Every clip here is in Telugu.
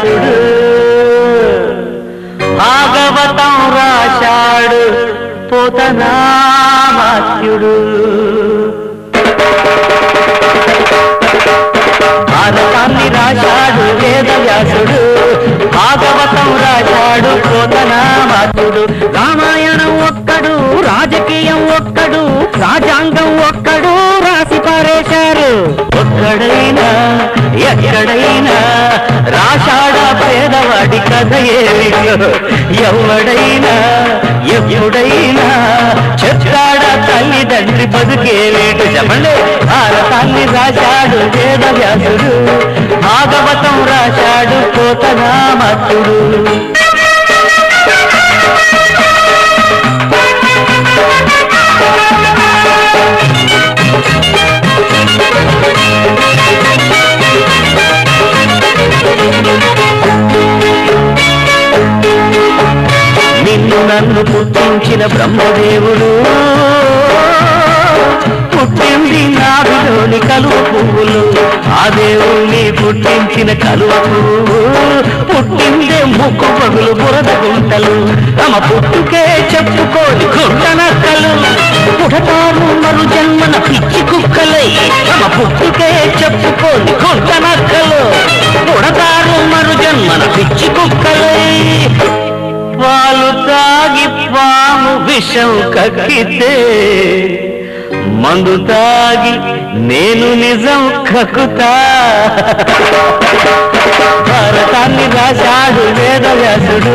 వ్యాసుడు భాగవతం రాశాడు పోతనామాత్యుడు భారతాన్ని రాశాడు వేద వ్యాసుడు భాగవతం రాశాడు పోతనామాత్యుడు రామాయణం ఒక్కడు రాజకీయం ఒక్కడు రాజ్యాంగం ఒక్కడు రాసి పారేశారు ఒక్కడైనా ఎక్కడైనా రాశాడా పేదవాడి కథ ఏమిటో ఎవడైనా ఎప్పుడైనా చెప్తాడా తల్లిదండ్రి బతుకేలేడు చెప్పండి భారతాన్ని రాశాడు వేద వ్యాసుడు భాగవతం రాశాడు పోతనామాత్యుడు నిన్ను నన్ను పుట్టించిన బ్రహ్మదేవుడు పుట్టింది నాభిలోని కలువ పువ్వులు ఆ దేవుణ్ణి పుట్టించిన కలువ పువ్వు పుట్టిందే ముక్కు పగులు బురద గుంటలు తమ పుట్టుకే చెప్పుకోని గుంటనక్కలు పుడతారు మరు జన్మన పిచ్చి కుక్కలై తమ పుట్టుకే చెప్పుకోని గుంటనక్కలు పుడతారు మరు జన్మన పిచ్చి కుక్కలై పాలు తాగి పాము విషం కక్కితే మందు తాగి నేను నిజం కక్కుతా భారతాన్ని రాశాడు వేద వ్యాసుడు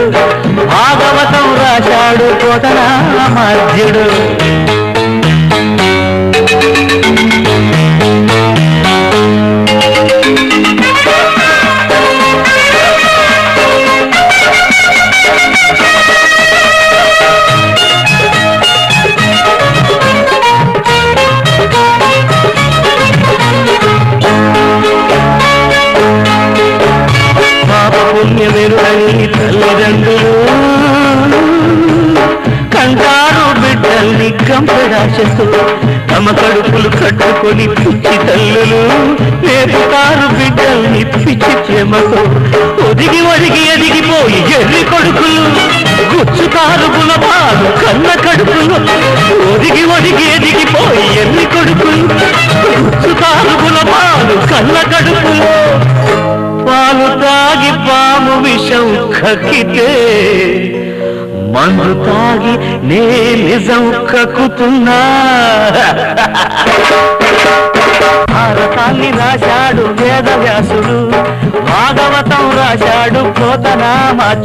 భాగవతం రాశాడు పోతనామాత్యుడు పుణ్యమెరుగని తల్లిదండ్రులు కంటారు బిడ్డల్ని కంపెడాశతో తమ కడుపులు కట్టుకొని పిచ్చి తల్లులు నేర్పుతారు బిడ్డల్ని పిచ్చి ప్రేమతో ఒదిగి ఒదిగి ఎదిగిపోయి ఎర్రి కొడుకులు గుచ్చుతారు గుణపాలు కన్న కడుపులు ఒదిగి ఒదిగి ఎదిగిపోయి ఎర్రి కొడుకులు గుచ్చుతారు గుణపాలు కన్న కడుపులు పాలు తాగి పాము విషం కక్కితే మందు తాగి నే నిజం కక్కుతున్నా భారతాన్ని రాశాడు వేద వ్యాసుడు భాగవతం రాశాడు పోతనామాత్యుడు